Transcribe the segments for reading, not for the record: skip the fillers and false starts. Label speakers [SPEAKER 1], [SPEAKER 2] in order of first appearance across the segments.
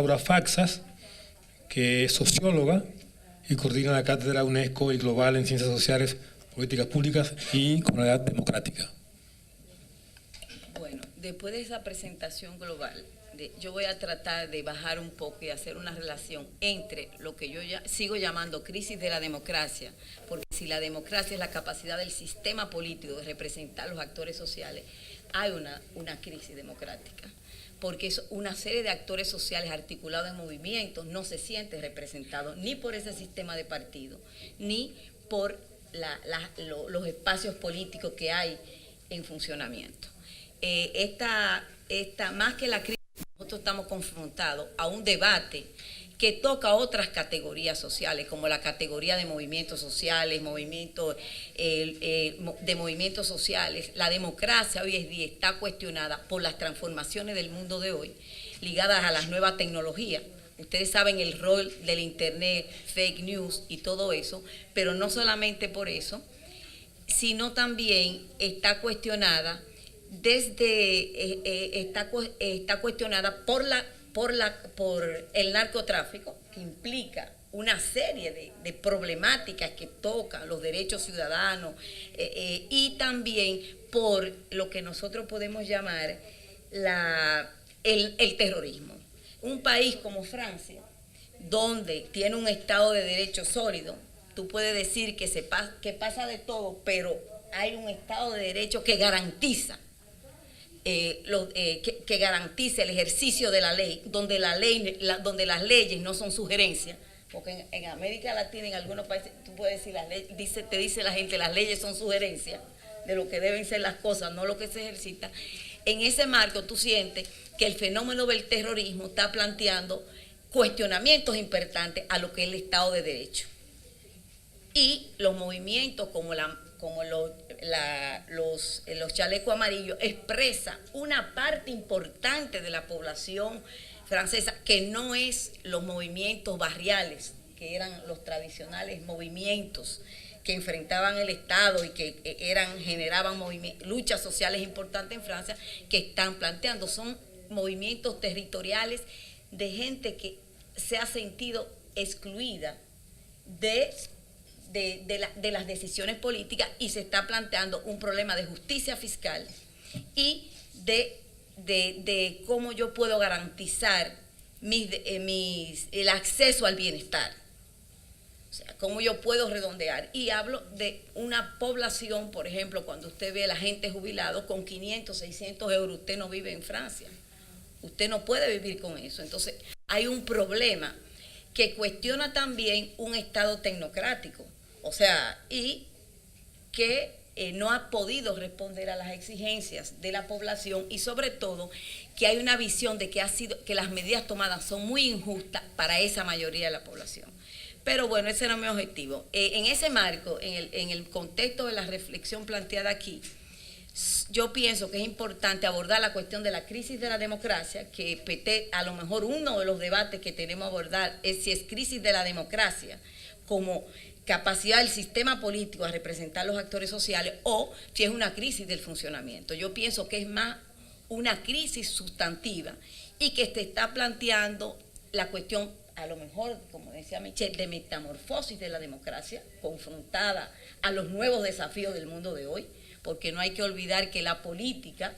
[SPEAKER 1] Laura Faxas, que es socióloga y coordina la Cátedra UNESCO y Global en Ciencias Sociales, Políticas Públicas y Comunidad Democrática.
[SPEAKER 2] Bueno, después de esa presentación global, yo voy a tratar de bajar un poco y hacer una relación entre lo que yo sigo llamando crisis de la democracia, porque si la democracia es la capacidad del sistema político de representar a los actores sociales, hay una crisis democrática, porque es una serie de actores sociales articulados en movimientos no se sienten representados ni por ese sistema de partido, ni por los espacios políticos que hay en funcionamiento. Más que la crisis, nosotros estamos confrontados a un debate que toca otras categorías sociales, como la categoría de movimientos sociales, de movimientos sociales. La democracia hoy en día está cuestionada por las transformaciones del mundo de hoy, ligadas a las nuevas tecnologías. Ustedes saben el rol del Internet, fake news y todo eso, pero no solamente por eso, sino también está cuestionada está cuestionada por el narcotráfico, que implica una serie de problemáticas que tocan los derechos ciudadanos y también por lo que nosotros podemos llamar el terrorismo. Un país como Francia, donde tiene un Estado de Derecho sólido, tú puedes decir que pasa de todo, pero hay un Estado de Derecho que garantiza que garantice el ejercicio de la ley, donde las leyes no son sugerencias, porque en América Latina, en algunos países, tú puedes decir, te dice la gente, las leyes son sugerencias de lo que deben ser las cosas, no lo que se ejercita. En ese marco tú sientes que el fenómeno del terrorismo está planteando cuestionamientos importantes a lo que es el Estado de Derecho. Y los movimientos como los chalecos amarillos expresa una parte importante de la población francesa que no es los movimientos barriales, que eran los tradicionales movimientos que enfrentaban el Estado y que generaban luchas sociales importantes en Francia, que están planteando. Son movimientos territoriales de gente que se ha sentido excluida de las decisiones políticas y se está planteando un problema de justicia fiscal y de cómo yo puedo garantizar el acceso al bienestar. O sea, cómo yo puedo redondear. Y hablo de una población, por ejemplo, cuando usted ve a la gente jubilada con 500, 600 euros, usted no vive en Francia. Usted no puede vivir con eso. Entonces, hay un problema que cuestiona también un Estado tecnocrático. O sea, y que no ha podido responder a las exigencias de la población y sobre todo que hay una visión de que las medidas tomadas son muy injustas para esa mayoría de la población. Pero bueno, ese era mi objetivo. En ese marco, en el contexto de la reflexión planteada aquí, yo pienso que es importante abordar la cuestión de la crisis de la democracia, que a lo mejor uno de los debates que tenemos que abordar es si es crisis de la democracia como capacidad del sistema político a representar los actores sociales o si es una crisis del funcionamiento. Yo pienso que es más una crisis sustantiva y que se está planteando la cuestión, a lo mejor, como decía Michelle, de metamorfosis de la democracia, confrontada a los nuevos desafíos del mundo de hoy, porque no hay que olvidar que la política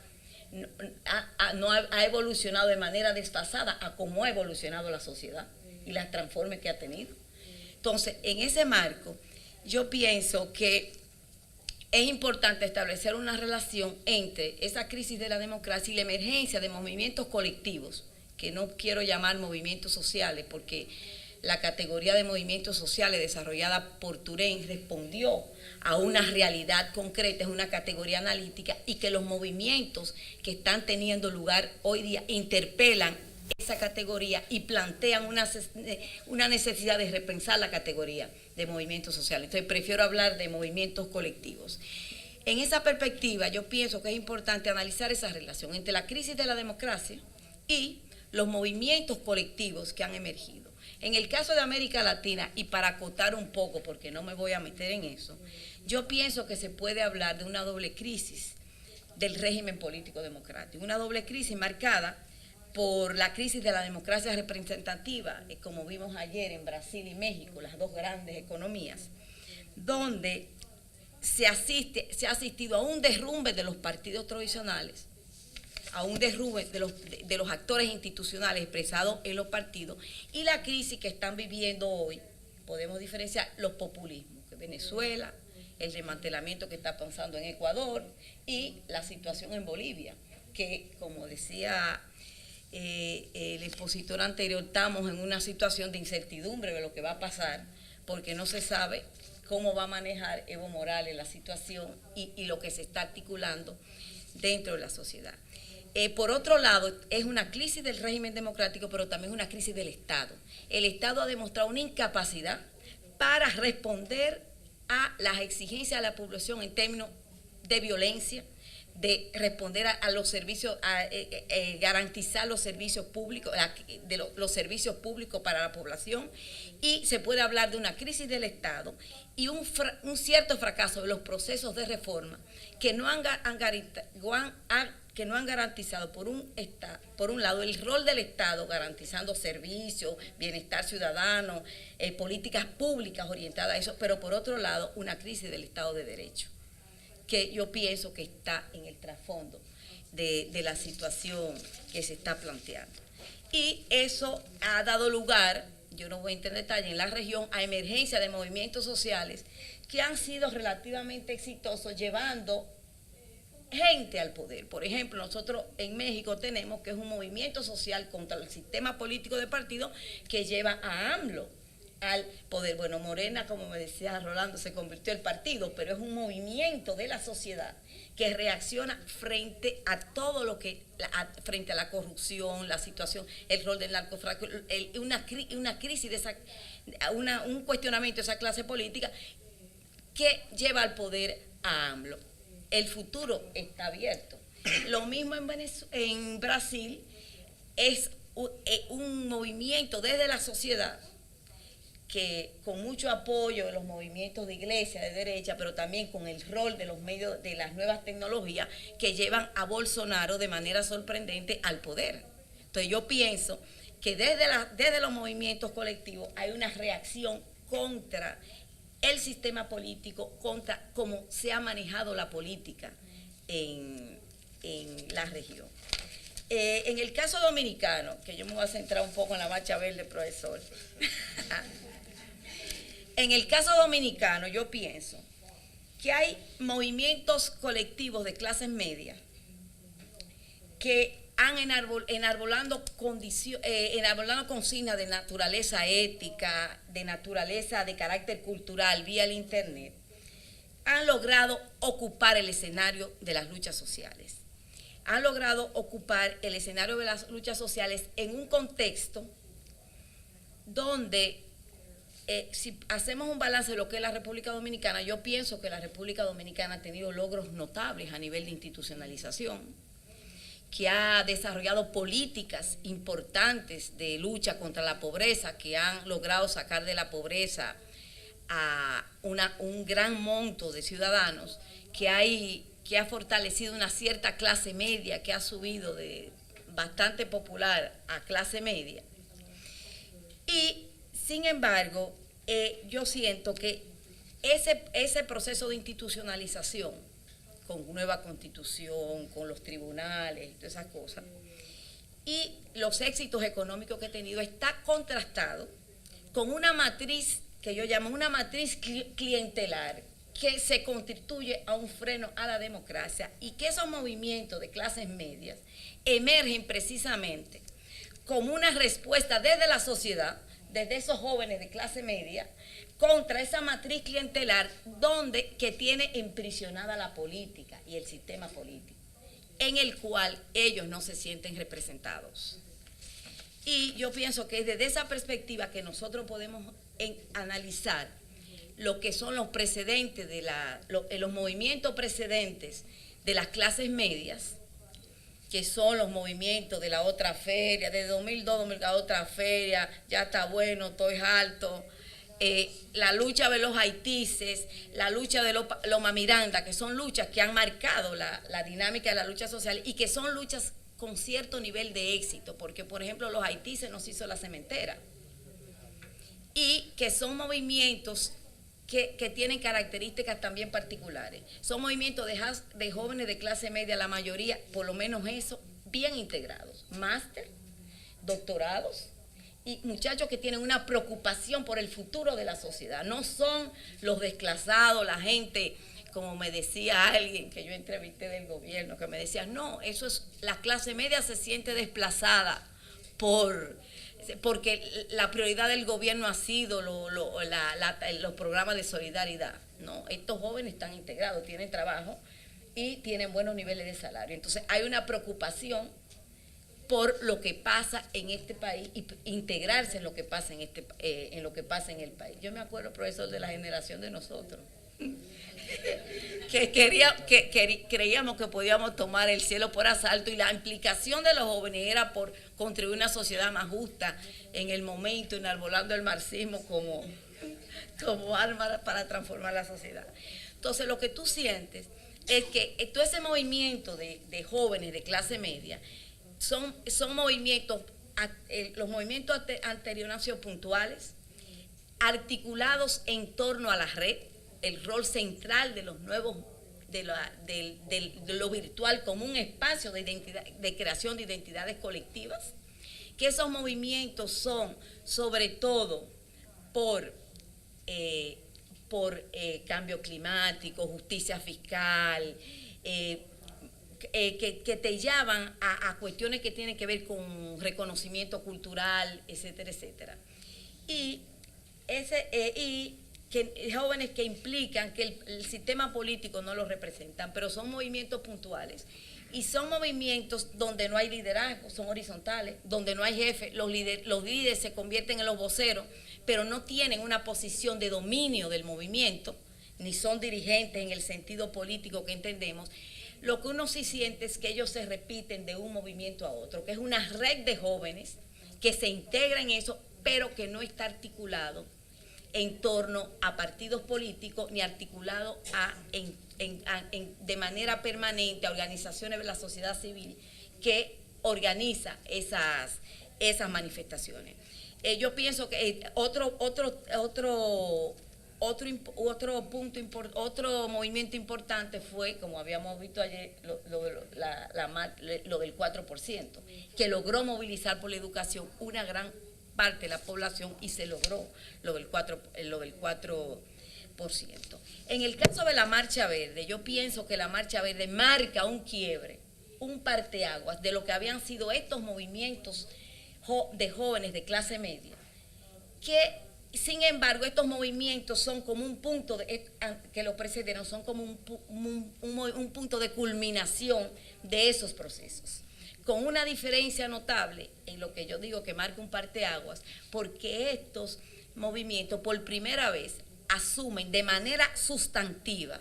[SPEAKER 2] ha evolucionado de manera desfasada a cómo ha evolucionado la sociedad y las transformes que ha tenido. Entonces, en ese marco, yo pienso que es importante establecer una relación entre esa crisis de la democracia y la emergencia de movimientos colectivos, que no quiero llamar movimientos sociales, porque la categoría de movimientos sociales desarrollada por Turén respondió a una realidad concreta, es una categoría analítica, y que los movimientos que están teniendo lugar hoy día interpelan esa categoría y plantean una necesidad de repensar la categoría de movimientos sociales. Entonces prefiero hablar de movimientos colectivos. En esa perspectiva yo pienso que es importante analizar esa relación entre la crisis de la democracia y los movimientos colectivos que han emergido. En el caso de América Latina, y para acotar un poco, porque no me voy a meter en eso, yo pienso que se puede hablar de una doble crisis del régimen político democrático, una doble crisis marcada por la crisis de la democracia representativa, como vimos ayer en Brasil y México, las dos grandes economías, donde se ha asistido a un derrumbe de los partidos tradicionales, a un derrumbe de los actores institucionales expresados en los partidos, y la crisis que están viviendo hoy, podemos diferenciar los populismos, que Venezuela, el desmantelamiento que está pasando en Ecuador y la situación en Bolivia, que como decía el expositor anterior, estamos en una situación de incertidumbre de lo que va a pasar, porque no se sabe cómo va a manejar Evo Morales la situación y lo que se está articulando dentro de la sociedad. Por otro lado, es una crisis del régimen democrático, pero también es una crisis del Estado. El Estado ha demostrado una incapacidad para responder a las exigencias de la población en términos de violencia, de responder a los servicios, garantizar los servicios públicos, los servicios públicos para la población, y se puede hablar de una crisis del Estado y un cierto fracaso de los procesos de reforma que no han garantizado, por un lado, el rol del Estado, garantizando servicios, bienestar ciudadano, políticas públicas orientadas a eso, pero por otro lado, una crisis del Estado de Derecho, que yo pienso que está en el trasfondo de la situación que se está planteando. Y eso ha dado lugar, yo no voy a entrar en detalle, en la región, a emergencia de movimientos sociales que han sido relativamente exitosos llevando gente al poder. Por ejemplo, nosotros en México tenemos que es un movimiento social contra el sistema político de partido que lleva a AMLO al poder. Bueno, Morena, como me decía Rolando, se convirtió en partido, pero es un movimiento de la sociedad que reacciona frente a todo lo que, frente a la corrupción, la situación, el rol del narcotráfico, una crisis de esa, un cuestionamiento de esa clase política que lleva al poder a AMLO. El futuro está abierto. Lo mismo en Brasil, es un movimiento desde la sociedad que con mucho apoyo de los movimientos de iglesia de derecha, pero también con el rol de los medios de las nuevas tecnologías que llevan a Bolsonaro de manera sorprendente al poder. Entonces yo pienso que desde los movimientos colectivos hay una reacción contra el sistema político, contra cómo se ha manejado la política en la región. En el caso dominicano, que yo me voy a centrar un poco en la marcha verde, profesor. En el caso dominicano, yo pienso que hay movimientos colectivos de clases medias que han enarbolando consignas de naturaleza ética, de naturaleza de carácter cultural vía el Internet, han logrado ocupar el escenario de las luchas sociales. Han logrado ocupar el escenario de las luchas sociales en un contexto donde, si hacemos un balance de lo que es la República Dominicana, yo pienso que la República Dominicana ha tenido logros notables a nivel de institucionalización, que ha desarrollado políticas importantes de lucha contra la pobreza, que han logrado sacar de la pobreza a un gran monto de ciudadanos, que ha fortalecido una cierta clase media, que ha subido de bastante popular a clase media. Y, sin embargo, yo siento que ese proceso de institucionalización, con nueva constitución, con los tribunales, todas esas cosas, y los éxitos económicos que ha tenido, está contrastado con una matriz que yo llamo una matriz clientelar, que se constituye a un freno a la democracia, y que esos movimientos de clases medias emergen precisamente como una respuesta desde la sociedad, desde esos jóvenes de clase media, contra esa matriz clientelar que tiene emprisionada la política y el sistema político, en el cual ellos no se sienten representados. Y yo pienso que es desde esa perspectiva que nosotros podemos analizar lo que son los precedentes los movimientos precedentes de las clases medias, que son los movimientos de la otra feria, de 2002, la otra feria, ya está bueno, estoy alto, la lucha de los haitises, la lucha de Loma Miranda, que son luchas que han marcado la dinámica de la lucha social y que son luchas con cierto nivel de éxito, porque por ejemplo los Haití se nos hizo la cementera, y que son movimientos que tienen características también particulares. Son movimientos de jóvenes de clase media, la mayoría, por lo menos eso, bien integrados, máster, doctorados, y muchachos que tienen una preocupación por el futuro de la sociedad. No son los desclasados, la gente, como me decía alguien que yo entrevisté del gobierno, que me decía, no, eso es, la clase media se siente desplazada porque la prioridad del gobierno ha sido los programas de solidaridad. No, estos jóvenes están integrados, tienen trabajo y tienen buenos niveles de salario. Entonces hay una preocupación por lo que pasa en este país y integrarse en lo que pasa en lo que pasa en el país. Yo me acuerdo, profesor, de la generación de nosotros, que creíamos que podíamos tomar el cielo por asalto, y la implicación de los jóvenes era por construir una sociedad más justa en el momento, enarbolando el marxismo como arma para transformar la sociedad. Entonces lo que tú sientes es que todo ese movimiento de jóvenes de clase media son movimientos, los movimientos anteriores han sido puntuales, articulados en torno a la red, el rol central de los nuevos, de lo virtual como un espacio de identidad, de creación de identidades colectivas, que esos movimientos son sobre todo por cambio climático, justicia fiscal, que te llevan a cuestiones que tienen que ver con reconocimiento cultural, etcétera, etcétera. Y que jóvenes que implican que el sistema político no los representan, pero son movimientos puntuales. Y son movimientos donde no hay liderazgo, son horizontales, donde no hay jefe, los líderes se convierten en los voceros, pero no tienen una posición de dominio del movimiento, ni son dirigentes en el sentido político que entendemos. Lo que uno sí siente es que ellos se repiten de un movimiento a otro, que es una red de jóvenes que se integra en eso, pero que no está articulado en torno a partidos políticos, ni articulado de manera permanente a organizaciones de la sociedad civil que organiza esas manifestaciones. Yo pienso que otro movimiento importante fue, como habíamos visto ayer, lo del 4%, que logró movilizar por la educación una gran parte de la población, y se logró lo del 4%. En el caso de la Marcha Verde, yo pienso que la Marcha Verde marca un quiebre, un parteaguas de lo que habían sido estos movimientos de jóvenes de clase media, que sin embargo estos movimientos son como un punto que lo precedieron, son como un punto de culminación de esos procesos, con una diferencia notable en lo que yo digo que marca un parteaguas, porque estos movimientos por primera vez asumen de manera sustantiva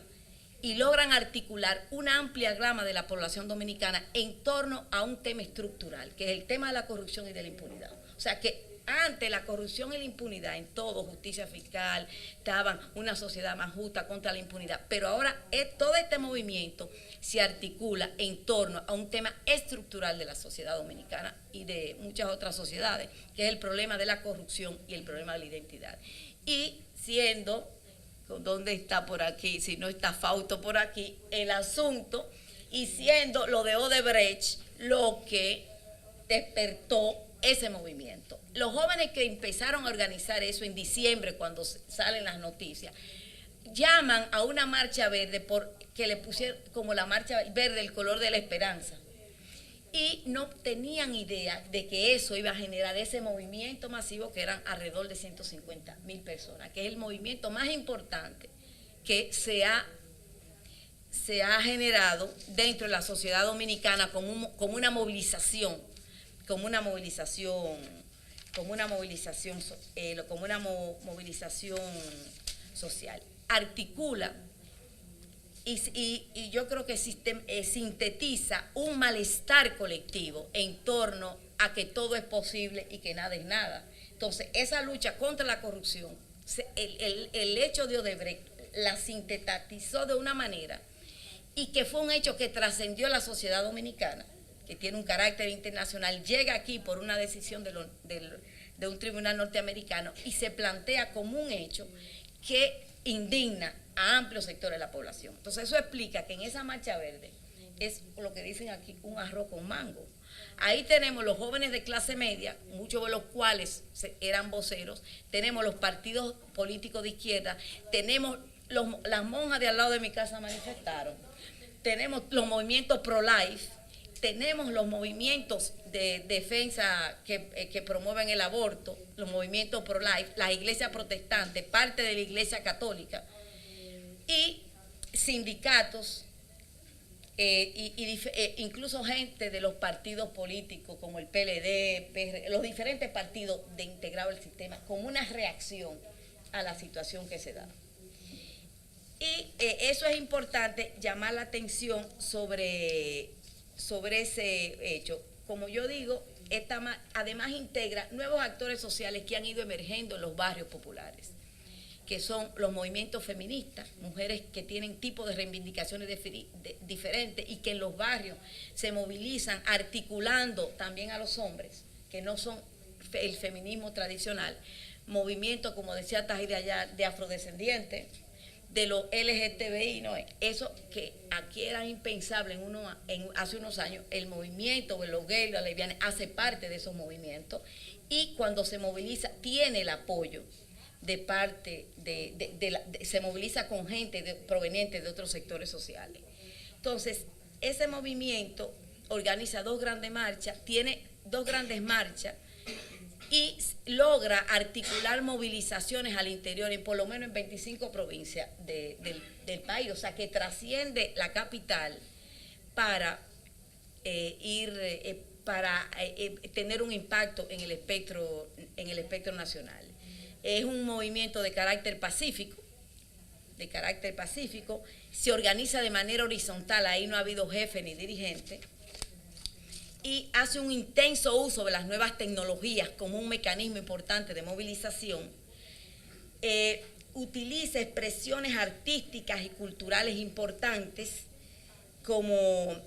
[SPEAKER 2] y logran articular una amplia gama de la población dominicana en torno a un tema estructural, que es el tema de la corrupción y de la impunidad. O sea que ante la corrupción y la impunidad, en todo, justicia fiscal, estaban una sociedad más justa contra la impunidad, pero ahora todo este movimiento se articula en torno a un tema estructural de la sociedad dominicana y de muchas otras sociedades, que es el problema de la corrupción y el problema de la identidad. Y siendo, ¿dónde está por aquí? Si no está Fausto por aquí, el asunto, y siendo lo de Odebrecht lo que despertó ese movimiento. Los jóvenes que empezaron a organizar eso en diciembre, cuando salen las noticias, llaman a una marcha verde que le pusieron como la marcha verde el color de la esperanza, y no tenían idea de que eso iba a generar ese movimiento masivo, que eran alrededor de 150,000 personas, que es el movimiento más importante que se ha generado dentro de la sociedad dominicana como una movilización social. Articula y yo creo que sintetiza un malestar colectivo en torno a que todo es posible y que nada es nada. Entonces, esa lucha contra la corrupción, el hecho de Odebrecht la sintetizó de una manera, y que fue un hecho que trascendió la sociedad dominicana, que tiene un carácter internacional, llega aquí por una decisión de un tribunal norteamericano y se plantea como un hecho que indigna a amplios sectores de la población. Entonces eso explica que en esa marcha verde es lo que dicen aquí, un arroz con mango. Ahí tenemos los jóvenes de clase media, muchos de los cuales eran voceros, tenemos los partidos políticos de izquierda, tenemos las monjas de al lado de mi casa manifestaron, tenemos los movimientos pro-life, tenemos los movimientos de defensa que promueven el aborto, los movimientos pro-life, las iglesias protestantes, parte de la iglesia católica, y sindicatos, incluso gente de los partidos políticos como el PLD, PR, los diferentes partidos de integrado al sistema, como una reacción a la situación que se da. Y eso es importante, llamar la atención sobre ese hecho. Como yo digo, además integra nuevos actores sociales que han ido emergiendo en los barrios populares, que son los movimientos feministas, mujeres que tienen tipos de reivindicaciones diferentes y que en los barrios se movilizan articulando también a los hombres, que no son el feminismo tradicional, movimientos, como decía Tajir allá, de afrodescendientes, de los LGTBI, ¿no? Eso que aquí era impensable hace unos años, el movimiento de los gays, los lesbianas, hace parte de esos movimientos y cuando se moviliza tiene el apoyo de parte se moviliza con gente proveniente de otros sectores sociales. Entonces, ese movimiento organiza tiene dos grandes marchas y logra articular movilizaciones al interior, por lo menos en 25 provincias del país, o sea que trasciende la capital para tener un impacto en el espectro nacional. Es un movimiento de carácter pacífico, se organiza de manera horizontal, ahí no ha habido jefe ni dirigente, y hace un intenso uso de las nuevas tecnologías como un mecanismo importante de movilización, utiliza expresiones artísticas y culturales importantes como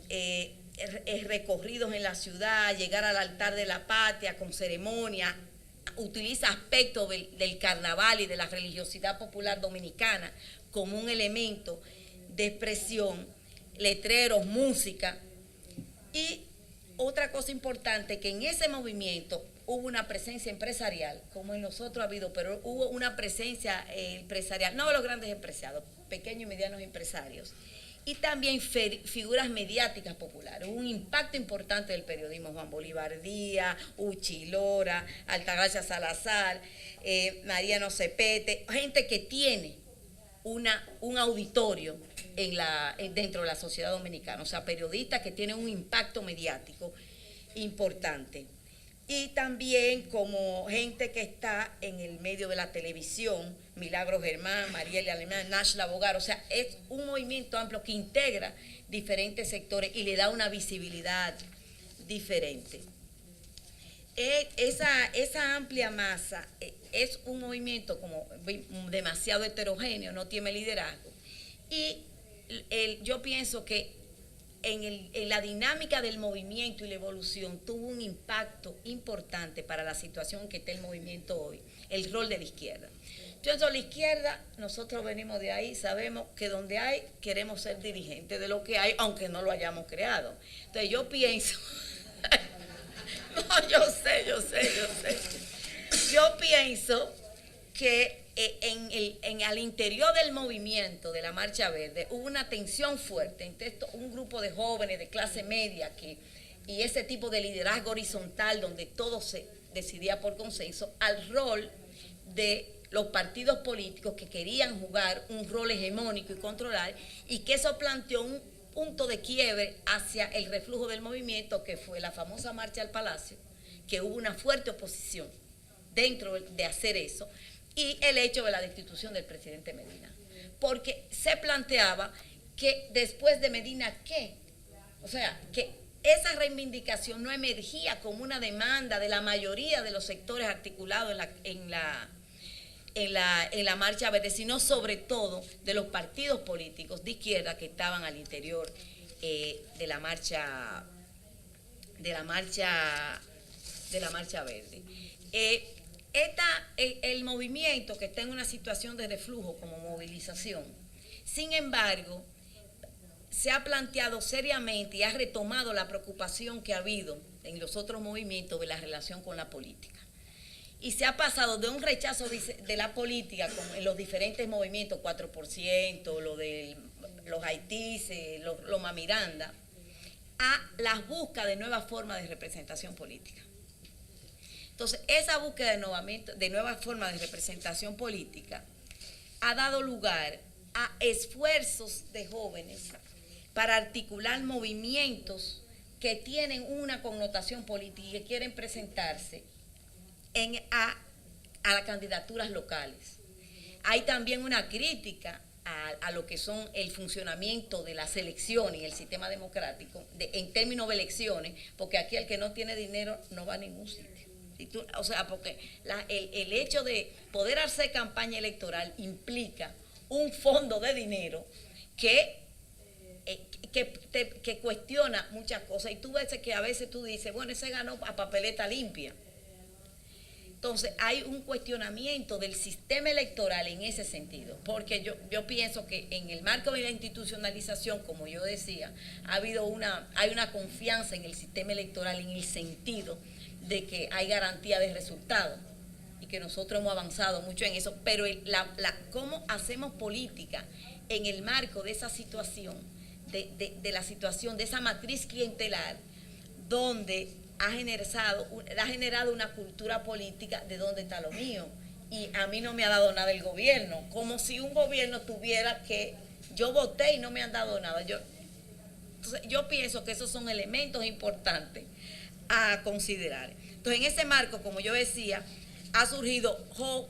[SPEAKER 2] recorridos en la ciudad, llegar al altar de la patria con ceremonia, utiliza aspectos del carnaval y de la religiosidad popular dominicana como un elemento de expresión, letreros, música. Y otra cosa importante, que en ese movimiento hubo una presencia empresarial, como en nosotros ha habido, pero hubo una presencia empresarial, no de los grandes empresarios, pequeños y medianos empresarios, y también figuras mediáticas populares. Hubo un impacto importante del periodismo, Juan Bolívar Díaz, Uchi Lora, Altagracia Salazar, Mariano Cepete, gente que tiene un auditorio dentro de la sociedad dominicana, o sea, periodistas que tienen un impacto mediático importante. Y también como gente que está en el medio de la televisión, Milagro Germán, Mariela Alemán, Nashla Bogar, o sea, es un movimiento amplio que integra diferentes sectores y le da una visibilidad diferente. Esa amplia masa es un movimiento como demasiado heterogéneo, no tiene liderazgo. Y yo pienso que en la dinámica del movimiento y la evolución tuvo un impacto importante para la situación que está el movimiento hoy, el rol de la izquierda. Entonces, la izquierda, nosotros venimos de ahí, sabemos que donde hay, queremos ser dirigentes de lo que hay, aunque no lo hayamos creado. Entonces, yo pienso, no, yo sé. Yo pienso que al interior del movimiento de la Marcha Verde hubo una tensión fuerte entre un grupo de jóvenes de clase media y ese tipo de liderazgo horizontal donde todo se decidía por consenso, al rol de los partidos políticos que querían jugar un rol hegemónico y controlar, y que eso planteó un punto de quiebre hacia el reflujo del movimiento, que fue la famosa Marcha al Palacio, que hubo una fuerte oposición dentro de hacer eso, y el hecho de la destitución del presidente Medina, porque se planteaba que después de Medina, ¿qué? O sea, que esa reivindicación no emergía como una demanda de la mayoría de los sectores articulados en la Marcha Verde, sino sobre todo de los partidos políticos de izquierda que estaban al interior de la Marcha de la marcha verde. El movimiento que está en una situación de reflujo como movilización, sin embargo, se ha planteado seriamente y ha retomado la preocupación que ha habido en los otros movimientos de la relación con la política. Y se ha pasado de un rechazo de la política en los diferentes movimientos, 4%, lo de los Haití, Loma Miranda, a las búsquedas de nuevas formas de representación política. Entonces, esa búsqueda de nuevas formas de representación política ha dado lugar a esfuerzos de jóvenes para articular movimientos que tienen una connotación política y que quieren presentarse a las candidaturas locales. Hay también una crítica a lo que son el funcionamiento de las elecciones y el sistema democrático en términos de elecciones, porque aquí el que no tiene dinero no va a ningún sitio. Porque el hecho de poder hacer campaña electoral implica un fondo de dinero que cuestiona muchas cosas. Y tú ves que a veces tú dices, bueno, ese ganó a papeleta limpia. Entonces hay un cuestionamiento del sistema electoral en ese sentido, porque yo pienso que en el marco de la institucionalización, como yo decía, hay una confianza en el sistema electoral en el sentido de que hay garantía de resultados y que nosotros hemos avanzado mucho en eso, pero cómo hacemos política en el marco de esa situación, de la situación, de esa matriz clientelar, donde ha generado una cultura política de dónde está lo mío. Y a mí no me ha dado nada el gobierno, como si un gobierno tuviera que, yo voté y no me han dado nada. Entonces, yo pienso que esos son elementos importantes a considerar. Entonces, en ese marco, como yo decía, ha surgido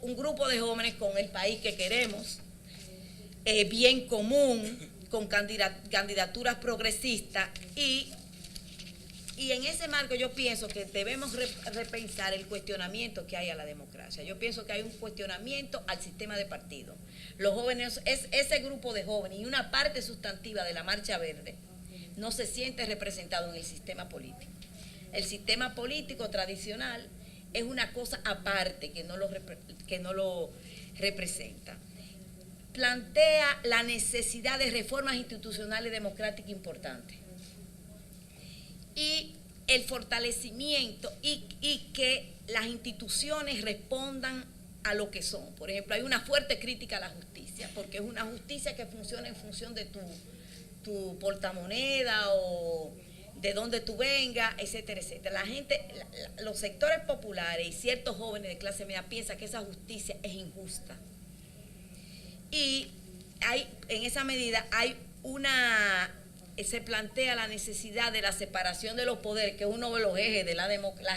[SPEAKER 2] un grupo de jóvenes con el país que queremos, bien común, con candidaturas progresistas y en ese marco yo pienso que debemos repensar el cuestionamiento que hay a la democracia. Yo pienso que hay un cuestionamiento al sistema de partidos. Los jóvenes, ese grupo de jóvenes y una parte sustantiva de la Marcha Verde no se siente representado en el sistema político. El sistema político tradicional es una cosa aparte que no lo representa. Plantea la necesidad de reformas institucionales democráticas importantes y el fortalecimiento y que las instituciones respondan a lo que son. Por ejemplo, hay una fuerte crítica a la justicia, porque es una justicia que funciona en función de tu portamoneda o de dónde tú vengas, etcétera, etcétera. La gente, los sectores populares y ciertos jóvenes de clase media piensan que esa justicia es injusta. Y en esa medida se plantea la necesidad de la separación de los poderes, que es uno de los ejes de la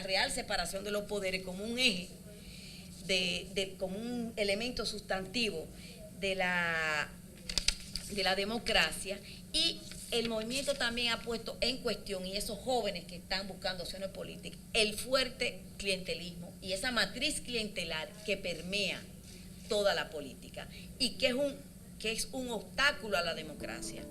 [SPEAKER 2] real separación de los poderes como un eje, como un elemento sustantivo de la democracia. Y el movimiento también ha puesto en cuestión, y esos jóvenes que están buscando opciones políticas, el fuerte clientelismo y esa matriz clientelar que permea toda la política y que es un obstáculo a la democracia.